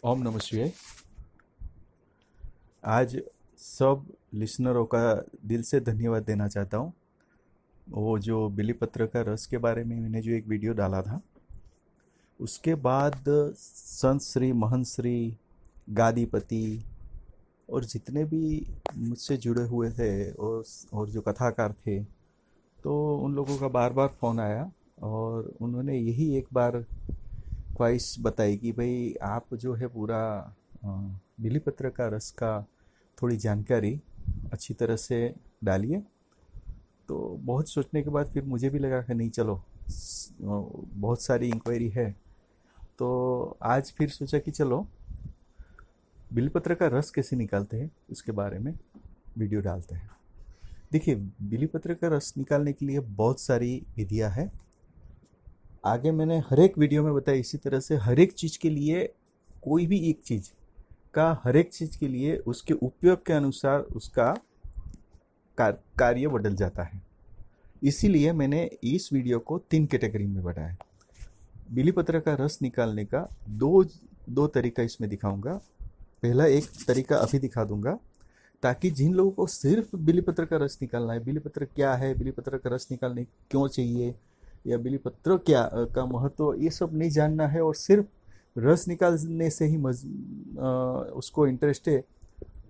ओम नमः शिवाय। आज सब लिसनरों का दिल से धन्यवाद देना चाहता हूँ। वो जो बिली पत्र का रस के बारे में मैंने जो एक वीडियो डाला था, उसके बाद संत श्री महंत श्री गादीपति और जितने भी मुझसे जुड़े हुए थे और जो कथाकार थे, तो उन लोगों का बार बार फ़ोन आया और उन्होंने यही एक बार ख्वाहिश बताई कि भाई आप जो है पूरा अ, बिली पत्र का रस का थोड़ी जानकारी अच्छी तरह से डालिए। तो बहुत सोचने के बाद फिर मुझे भी लगा कि नहीं, चलो बहुत सारी इंक्वायरी है, तो आज फिर सोचा कि चलो बिली पत्र का रस कैसे निकालते हैं उसके बारे में वीडियो डालते हैं। देखिए, बिली पत्र का रस निकालने के लिए बहुत सारी विधियां हैं। आगे मैंने हर एक वीडियो में बताया, इसी तरह से हर एक चीज़ के लिए, कोई भी एक चीज़ का हर एक चीज़ के लिए उसके उपयोग के अनुसार उसका कार्य बदल जाता है। इसीलिए मैंने इस वीडियो को 3 कैटेगरी में बांटा। बिली पत्र का रस निकालने का दो दो तरीका इसमें दिखाऊंगा। पहला एक तरीका अभी दिखा दूंगा, ताकि जिन लोगों को सिर्फ बिली पत्र का रस निकालना है, बिली पत्र क्या है, बिली पत्र का रस निकालने क्यों चाहिए, या बिली पत्र क्या का महत्व, ये सब नहीं जानना है और सिर्फ रस निकालने से ही उसको इंटरेस्ट है,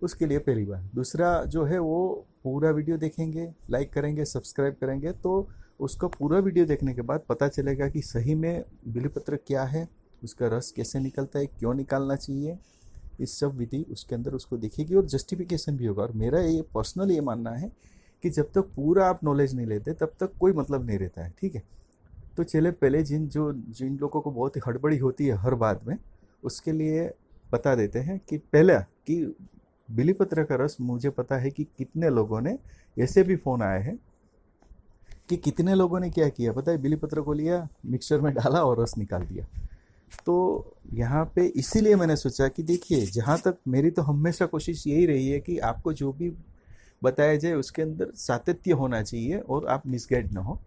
उसके लिए पहली बार। दूसरा जो है वो पूरा वीडियो देखेंगे, लाइक करेंगे, सब्सक्राइब करेंगे, तो उसका पूरा वीडियो देखने के बाद पता चलेगा कि सही में बिलीपत्र क्या है, उसका रस कैसे निकलता है, क्यों निकालना चाहिए। इस सब विधि उसके अंदर उसको दिखेगी और जस्टिफिकेशन भी होगा। और मेरा ये पर्सनल ये मानना है कि जब तक पूरा आप नॉलेज नहीं लेते तब तक कोई मतलब नहीं रहता है। ठीक है, तो चले पहले जिन लोगों को बहुत ही हड़बड़ी होती है हर बात में, उसके लिए बता देते हैं कि पहला कि बिली पत्र का रस, मुझे पता है कि कितने लोगों ने ऐसे भी फ़ोन आए हैं कि कितने लोगों ने क्या किया पता है, बिली पत्र को लिया, मिक्सर में डाला और रस निकाल दिया। तो यहाँ पे इसीलिए मैंने सोचा कि देखिए, जहाँ तक मेरी तो हमेशा कोशिश यही रही है कि आपको जो भी बताया जाए उसके अंदर सातत्य होना चाहिए और आप मिसगाइड ना हो।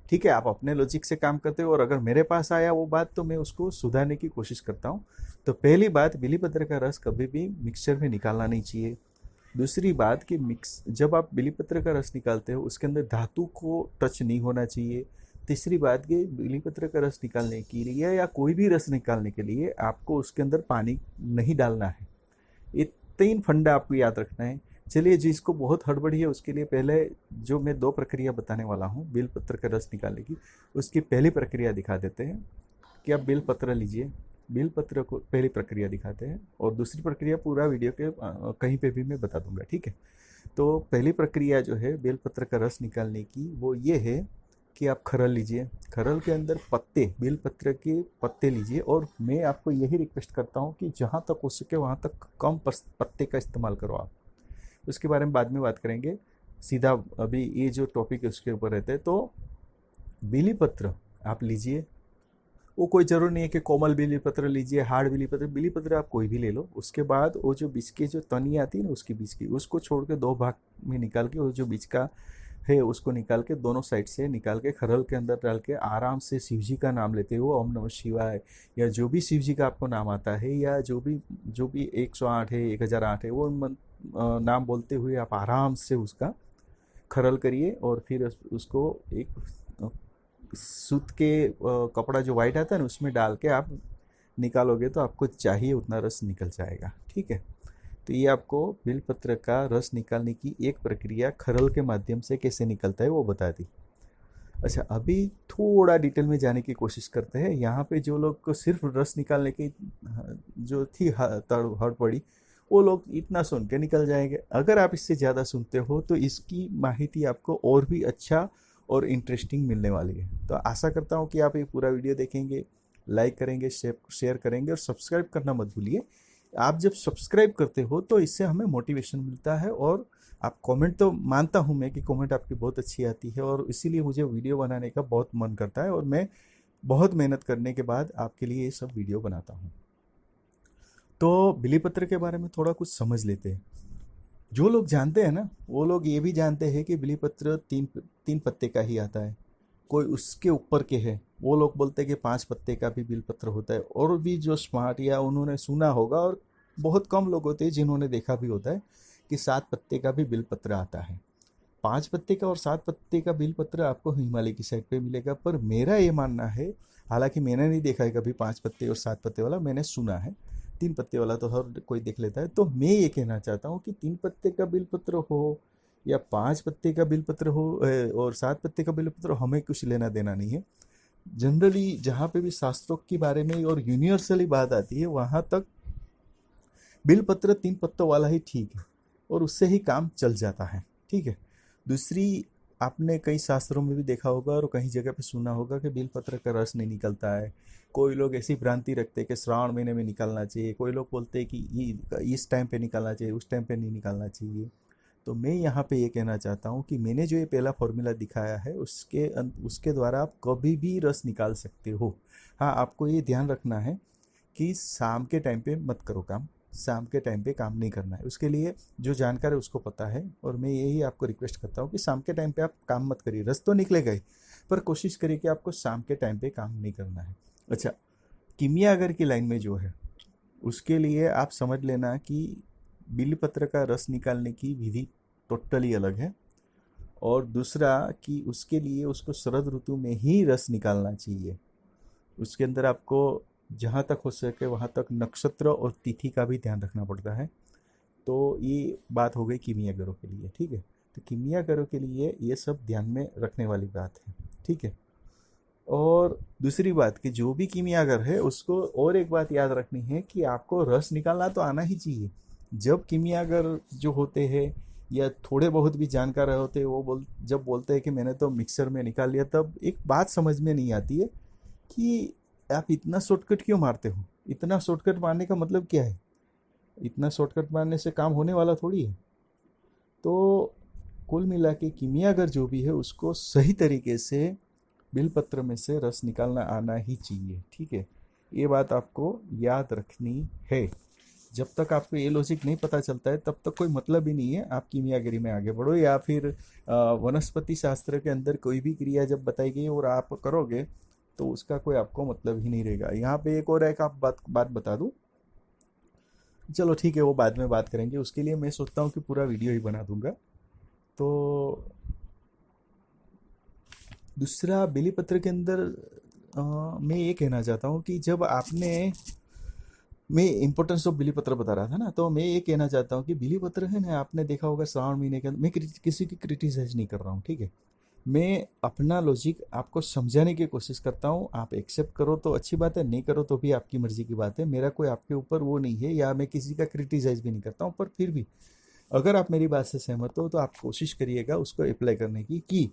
ठीक है, आप अपने लॉजिक से काम करते हो और अगर मेरे पास आया वो बात तो मैं उसको सुधारने की कोशिश करता हूँ। तो पहली बात, बिली पत्र का रस कभी भी मिक्सचर में निकालना नहीं चाहिए। दूसरी बात कि मिक्स जब आप बिली पत्र का रस निकालते हो उसके अंदर धातु को टच नहीं होना चाहिए। तीसरी बात कि बिली पत्र का रस निकालने के लिए या कोई भी रस निकालने के लिए आपको उसके अंदर पानी नहीं डालना है। ये 3 फंडा आपको याद रखना है। चलिए, जिसको बहुत हड़बड़ी है उसके लिए पहले जो मैं 2 प्रक्रिया बताने वाला हूँ बेल पत्र का रस निकालने की, उसकी पहली प्रक्रिया दिखा देते हैं कि आप बेल पत्र लीजिए। बेल पत्र को पहली प्रक्रिया दिखाते हैं और दूसरी प्रक्रिया पूरा वीडियो के कहीं पे भी मैं बता दूंगा। ठीक है, तो पहली प्रक्रिया जो है बेल पत्र का रस निकालने की, वो ये है कि आप खरल लीजिए। खरल के अंदर पत्ते, बेल पत्र के पत्ते लीजिए, और मैं आपको यही रिक्वेस्ट करता हूँ कि जहाँ तक हो सके वहाँ तक कम पत्ते का इस्तेमाल करो आप। उसके बारे में बाद में बात करेंगे। सीधा अभी ये जो टॉपिक है उसके ऊपर रहते हैं। तो बेली पत्र आप लीजिए, वो कोई ज़रूर नहीं है कि कोमल बेली पत्र लीजिए, हार्ड बेली पत्र आप कोई भी ले लो। उसके बाद वो जो बीच की जो तनी आती है ना, उसकी बीच की, उसको छोड़ के 2 भाग में निकाल के, वो जो बीच का है उसको निकाल के, दोनों साइड से निकाल के खरल के अंदर डाल के आराम से शिव जी का नाम लेते हुए ओम नमः शिवाय, या जो भी शिव जी का आपको नाम आता है, या जो भी 108 है, 1008 है, वो नाम बोलते हुए आप आराम से उसका खरल करिए। और फिर उसको एक सूत के कपड़ा जो वाइट आता है ना, उसमें डाल के आप निकालोगे तो आपको चाहिए उतना रस निकल जाएगा। ठीक है, तो ये आपको बेलपत्र का रस निकालने की एक प्रक्रिया खरल के माध्यम से कैसे निकलता है वो बता दी। अच्छा, अभी थोड़ा डिटेल में जाने की कोशिश करते हैं। यहाँ पे जो लोग को सिर्फ रस निकालने की जो थी हड़बड़ी, वो लोग इतना सुन के निकल जाएंगे। अगर आप इससे ज़्यादा सुनते हो तो इसकी माहिती आपको और भी अच्छा और इंटरेस्टिंग मिलने वाली है। तो आशा करता हूँ कि आप ये पूरा वीडियो देखेंगे, लाइक करेंगे, शेयर करेंगे और सब्सक्राइब करना मत भूलिए। आप जब सब्सक्राइब करते हो तो इससे हमें मोटिवेशन मिलता है, और आप कमेंट, तो मानता हूँ मैं कि कमेंट आपकी बहुत अच्छी आती है, और इसीलिए मुझे वीडियो बनाने का बहुत मन करता है और मैं बहुत मेहनत करने के बाद आपके लिए ये सब वीडियो बनाता हूँ। तो बिलीपत्र के बारे में थोड़ा कुछ समझ लेते हैं। जो लोग जानते हैं ना, वो लोग ये भी जानते हैं कि बिलीपत्र तीन तीन पत्ते का ही आता है, कोई उसके ऊपर के है। वो लोग बोलते हैं कि 5 पत्ते का भी बिलपत्र होता है। और भी जो स्मार्ट या उन्होंने सुना होगा, और बहुत कम लोग होते हैं जिन्होंने देखा भी होता है कि 7 पत्ते का भी बिलपत्र आता है। 5 पत्ते का और 7 पत्ते का बिलपत्र आपको हिमालय की साइड पे मिलेगा। पर मेरा ये मानना है, हालांकि मैंने नहीं देखा है कभी 5 पत्ते और 7 पत्ते वाला, मैंने सुना है 3 पत्ते वाला तो हर कोई देख लेता है। तो मैं ये कहना चाहता हूँ कि 3 पत्ते का बिलपत्र हो या 5 पत्ते का बिलपत्र हो और 7 पत्ते का बिलपत्र हो, हमें कुछ लेना देना नहीं है। जनरली जहाँ पे भी शास्त्रों के बारे में और यूनिवर्सली बात आती है, वहाँ तक बिलपत्र 3 पत्तों वाला ही ठीक है और उससे ही काम चल जाता है। ठीक है। दूसरी, आपने कई शास्त्रों में भी देखा होगा और कहीं जगह पे सुना होगा कि बिलपत्र का रस नहीं निकलता है। कोई लोग ऐसी भ्रांति रखते हैं कि श्रावण महीने में निकलना चाहिए, कोई लोग बोलते हैं कि इस टाइम पे निकलना चाहिए, उस टाइम पे नहीं निकलना चाहिए। तो मैं यहाँ पे ये कहना चाहता हूँ कि मैंने जो ये पहला फॉर्मूला दिखाया है उसके द्वारा आप कभी भी रस निकाल सकते हो। हाँ, आपको ये ध्यान रखना है कि शाम के टाइम पे मत करो काम, शाम के टाइम पे काम नहीं करना है। उसके लिए जो जानकार है उसको पता है, और मैं यही आपको रिक्वेस्ट करता हूँ कि शाम के टाइम पे आप काम मत करिए। रस तो निकलेगा ही, पर कोशिश करिए कि आपको शाम के टाइम पे काम नहीं करना है। अच्छा, किमियागर की लाइन में जो है उसके लिए आप समझ लेना कि बिलपत्र का रस निकालने की विधि टोटली अलग है। और दूसरा कि उसके लिए उसको शरद ऋतु में ही रस निकालना चाहिए। उसके अंदर आपको जहाँ तक हो सके वहाँ तक नक्षत्र और तिथि का भी ध्यान रखना पड़ता है। तो ये बात हो गई किमियागरों के लिए। ठीक है। तो किमियागरों के लिए ये सब ध्यान में रखने वाली बात है। ठीक है। और दूसरी बात कि जो भी कीमियागर है उसको और एक बात याद रखनी है कि आपको रस निकालना तो आना ही चाहिए। जब कीमियागर जो होते हैं या थोड़े बहुत भी जानकार होते हैं, वो जब बोलते हैं कि मैंने तो मिक्सर में निकाल लिया, तब एक बात समझ में नहीं आती है कि आप इतना शॉर्टकट क्यों मारते हो। इतना शॉर्टकट मारने का मतलब क्या है? इतना शॉर्टकट मारने से काम होने वाला थोड़ी है। तो कुल मिला के कीमियागर जो भी है उसको सही तरीके से बिलपत्र में से रस निकालना आना ही चाहिए। ठीक है। ये बात आपको याद रखनी है। जब तक आपको ये लॉजिक नहीं पता चलता है तब तक कोई मतलब ही नहीं है आप कीमियागरी में आगे बढ़ो, या फिर वनस्पति शास्त्र के अंदर कोई भी क्रिया जब बताई गई और आप करोगे तो उसका कोई आपको मतलब ही नहीं रहेगा। यहाँ पे एक और एक आप बात बता दूँ, चलो ठीक है वो बाद में बात करेंगे। उसके लिए मैं सोचता हूँ कि पूरा वीडियो ही बना दूंगा। तो दूसरा, बिलीपत्र के अंदर मैं ये कहना चाहता हूँ कि जब मैं इम्पोर्टेंस ऑफ बिलीपत्र बता रहा था ना, तो मैं ये कहना चाहता हूँ कि बिलीपत्र है ना, आपने देखा होगा श्रावण महीने के अंदर, मैं किसी की क्रिटिसाइज नहीं कर रहा हूँ। ठीक है। मैं अपना लॉजिक आपको समझाने की कोशिश करता हूँ। आप एक्सेप्ट करो तो अच्छी बात है, नहीं करो तो भी आपकी मर्जी की बात है। मेरा कोई आपके ऊपर वो नहीं है, या मैं किसी का क्रिटिसाइज भी नहीं करता हूँ। पर फिर भी अगर आप मेरी बात से सहमत हो तो आप कोशिश करिएगा उसको अप्लाई करने की, कि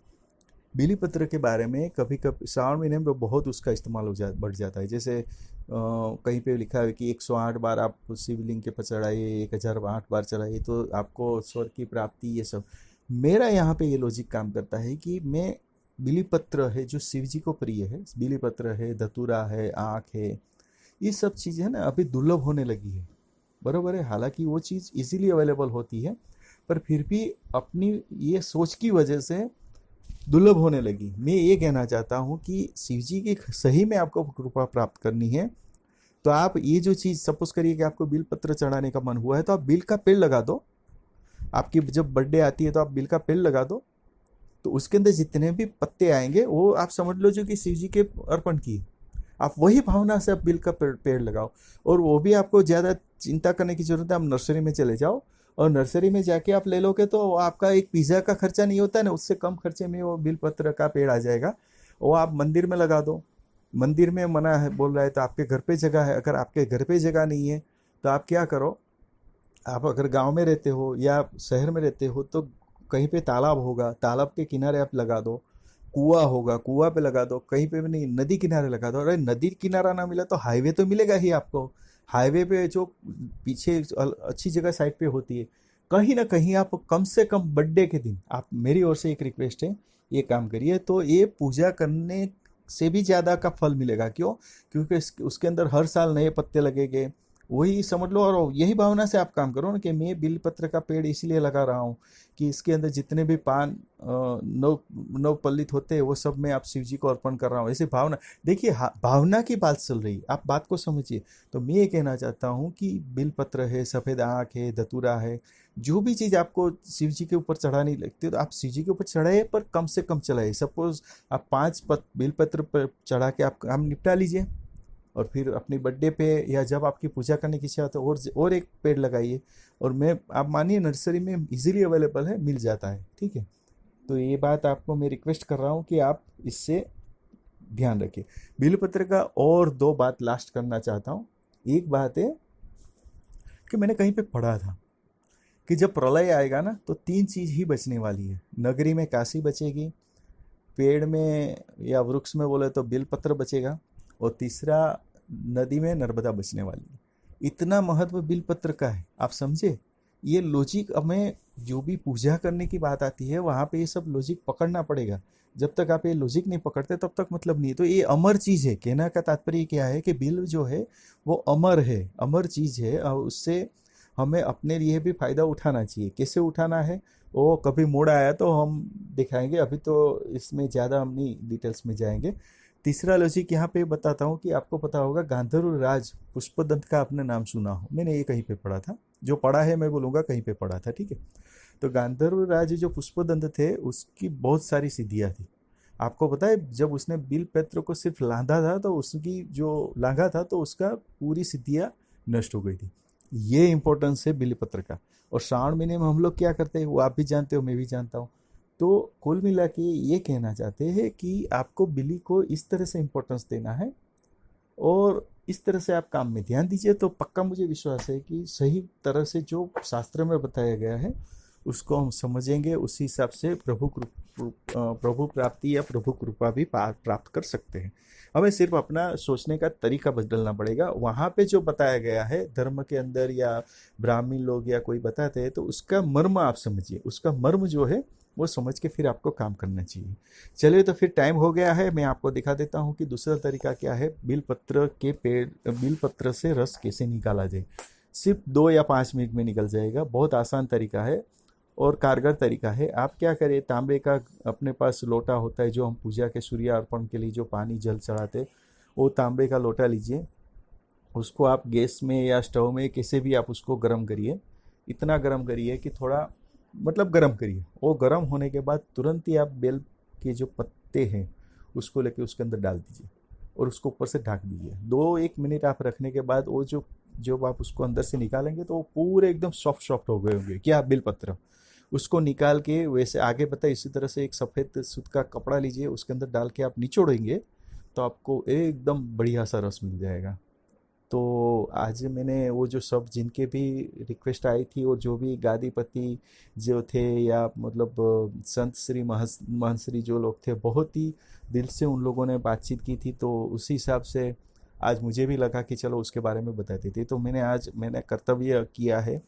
बिलीपत्र के बारे में कभी कभी श्रावण महीने में बहुत उसका इस्तेमाल बढ़ जाता है। जैसे कहीं पे लिखा है कि 108 बार आप शिवलिंग के पर चढ़ाइए, 1008 बार चढ़ाइए तो आपको स्वर्ग की प्राप्ति, ये सब। मेरा यहाँ पे ये लॉजिक काम करता है कि मैं बिलीपत्र है जो शिव जी को प्रिय है, बिलीपत्र है, धतूरा है, आँख है, ये सब चीज़ें है ना अभी दुर्लभ होने लगी है। बरोबर है, हालांकि वो चीज़ इजीली अवेलेबल होती है, पर फिर भी अपनी ये सोच की वजह से दुर्लभ होने लगी। मैं ये कहना चाहता हूँ कि शिव जी की सही में आपको कृपा प्राप्त करनी है तो आप ये जो चीज़, सपोज करिए कि आपको बिल पत्र चढ़ाने का मन हुआ है तो आप बिल का पेड़ लगा दो। आपकी जब बर्थडे आती है तो आप बिल का पेड़ लगा दो, तो उसके अंदर जितने भी पत्ते आएंगे वो आप समझ लो जो कि शिव जी के अर्पण की, आप वही भावना से आप बिल का पेड़ लगाओ। और वो भी आपको ज़्यादा चिंता करने की जरूरत है, आप नर्सरी में चले जाओ और नर्सरी में जाके आप ले लोगे तो आपका एक पिज़्ज़ा का खर्चा नहीं होता है ना, उससे कम खर्चे में वो बिलपत्र का पेड़ आ जाएगा। वो आप मंदिर में लगा दो। मंदिर में मना है बोल रहा है तो आपके घर पे जगह है, अगर आपके घर पे जगह नहीं है तो आप क्या करो, आप अगर गांव में रहते हो या शहर में रहते हो तो कहीं पे तालाब होगा, तालाब के किनारे आप लगा दो। कुआं होगा, कुआं पे लगा दो। कहीं पे भी नहीं, नदी किनारे लगा दो। अरे नदी किनारा ना मिला तो हाईवे तो मिलेगा ही आपको। हाईवे पे जो पीछे अच्छी जगह साइड पे होती है, कहीं ना कहीं आप कम से कम बर्थडे के दिन, आप, मेरी ओर से एक रिक्वेस्ट है, ये काम करिए तो ये पूजा करने से भी ज़्यादा का फल मिलेगा। क्यों? क्योंकि उसके अंदर हर साल नए पत्ते लगेंगे, वही समझ लो, और यही भावना से आप काम करो ना कि मैं बिलपत्र का पेड़ इसीलिए लगा रहा हूँ कि इसके अंदर जितने भी पान नव नवपल्लित होते हैं वो सब मैं आप शिव जी को अर्पण कर रहा हूँ, ऐसी भावना। देखिए भावना की बात चल रही, आप बात को समझिए। तो मैं ये कहना चाहता हूँ कि बिलपत्र है, सफ़ेद आँख है, धतूरा है, जो भी चीज़ आपको शिव जी के ऊपर चढ़ानी लगती है तो आप शिव जी के ऊपर चढ़ाइए, पर कम से कम चढ़ाइए। सपोज आप 5 बिलपत्र पर चढ़ा के आप काम निपटा लीजिए, और फिर अपनी बर्थडे पे या जब आपकी पूजा करने की इच्छा हो तो और एक पेड़ लगाइए। और मैं, आप मानिए, नर्सरी में इजीली अवेलेबल है, मिल जाता है, ठीक है। तो ये बात आपको मैं रिक्वेस्ट कर रहा हूँ कि आप इससे ध्यान रखिए। बिलपत्र का और 2 बात लास्ट करना चाहता हूँ। एक बात है कि मैंने कहीं पे पढ़ा था कि जब प्रलय आएगा ना तो 3 चीज़ ही बचने वाली है। नगरी में काशी बचेगी, पेड़ में या वृक्ष में बोले तो बिलपत्र बचेगा, और तीसरा नदी में नर्मदा बचने वाली है। इतना महत्व बिलपत्र का है, आप समझे। ये लॉजिक हमें, जो भी पूजा करने की बात आती है वहाँ पे ये सब लॉजिक पकड़ना पड़ेगा। जब तक आप ये लॉजिक नहीं पकड़ते तब तक मतलब नहीं है। तो ये अमर चीज़ है, कहने का तात्पर्य क्या है कि बिल जो है वो अमर है, अमर चीज़ है, और उससे हमें अपने लिए भी फ़ायदा उठाना चाहिए। कैसे उठाना है वो कभी मोड़ आया तो हम दिखाएंगे, अभी तो इसमें ज़्यादा हम नहीं डिटेल्स में जाएंगे। तीसरा लॉजिक यहाँ पे बताता हूँ कि आपको पता होगा गांधर्व राज पुष्पदंत का आपने नाम सुना हो, मैंने ये कहीं पे पढ़ा था, जो पढ़ा है मैं बोलूँगा कहीं पे पढ़ा था, ठीक है। तो गांधर्व राज जो पुष्पदंत थे उसकी बहुत सारी सिद्धियाँ थी। आपको पता है जब उसने बिलपत्र को सिर्फ लांधा था तो उसकी जो लांघा था तो उसका पूरी सिद्धियाँ नष्ट हो गई थी। ये इंपॉर्टेंस है बिलपत्र का। और श्रावण महीने में हम लोग क्या करते हैं वो आप भी जानते हो, मैं भी जानता हूँ। तो कुल मिला के ये कहना चाहते हैं कि आपको बिली को इस तरह से इम्पोर्टेंस देना है, और इस तरह से आप काम में ध्यान दीजिए तो पक्का मुझे विश्वास है कि सही तरह से जो शास्त्र में बताया गया है उसको हम समझेंगे, उसी हिसाब से प्रभु प्राप्ति या प्रभु कृपा भी प्राप्त कर सकते हैं। हमें सिर्फ अपना सोचने का तरीका बदलना पड़ेगा। वहाँ पे जो बताया गया है धर्म के अंदर या ब्राह्मण लोग या कोई बताते हैं तो उसका मर्म आप समझिए, उसका मर्म जो है वो समझ के फिर आपको काम करना चाहिए। चलिए तो फिर टाइम हो गया है, मैं आपको दिखा देता हूँ कि दूसरा तरीका क्या है, बिलपत्र के पेड़, बिलपत्र से रस कैसे निकाला जाए। सिर्फ 2 या 5 मिनट में निकल जाएगा, बहुत आसान तरीका है और कारगर तरीका है। आप क्या करें, तांबे का अपने पास लोटा होता है जो हम पूजा के सूर्य अर्पण के लिए जो पानी जल चढ़ाते, वो तांबे का लोटा लीजिए, उसको आप गैस में या स्टोव में कैसे भी आप उसको गर्म करिए। इतना गर्म करिए कि थोड़ा, मतलब गर्म करिए। वो गर्म होने के बाद तुरंत ही आप बेल के जो पत्ते हैं उसको लेके उसके अंदर डाल दीजिए और उसको ऊपर से ढक दीजिए। 2-1 मिनट आप रखने के बाद वो जो जब आप उसको अंदर से निकालेंगे तो वो पूरे एकदम सॉफ्ट सॉफ्ट हो गए होंगे क्या बेलपत्र। उसको निकाल के वैसे आगे पता है इसी तरह से एक सफ़ेद सूत का कपड़ा लीजिए, उसके अंदर डाल के आप निचोड़ेंगे तो आपको एकदम बढ़िया सा रस मिल जाएगा। तो आज मैंने वो जो सब जिनके भी रिक्वेस्ट आई थी और जो भी गादीपति जो थे या मतलब संत श्री महंत श्री जो लोग थे, बहुत ही दिल से उन लोगों ने बातचीत की थी। तो उसी हिसाब से आज मुझे भी लगा कि चलो उसके बारे में बता देते। तो मैंने कर्तव्य किया है।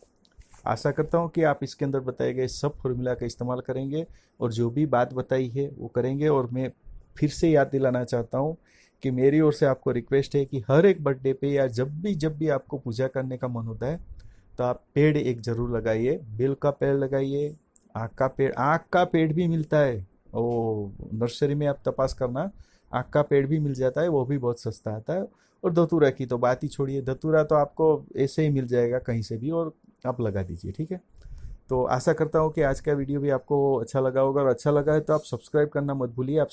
आशा करता हूँ कि आप इसके अंदर बताए गए सब फॉर्मूला का इस्तेमाल करेंगे और जो भी बात बताई है वो करेंगे। और मैं फिर से याद दिलाना चाहता हूँ कि मेरी ओर से आपको रिक्वेस्ट है कि हर एक बर्थडे पे या जब भी आपको पूजा करने का मन होता है तो आप पेड़ एक जरूर लगाइए। बेल का पेड़ लगाइए, आँख का पेड़ भी मिलता है, वो नर्सरी में आप तपास करना, आँख का पेड़ भी मिल जाता है, वो भी बहुत सस्ता आता है। और धतूरा की तो बात ही छोड़िए, धतूरा तो आपको ऐसे ही मिल जाएगा कहीं से भी, और आप लगा दीजिए, ठीक है। तो आशा करता हूँ कि आज का वीडियो भी आपको अच्छा लगा होगा, और अच्छा लगा है तो आप सब्सक्राइब करना मत भूलिए। आप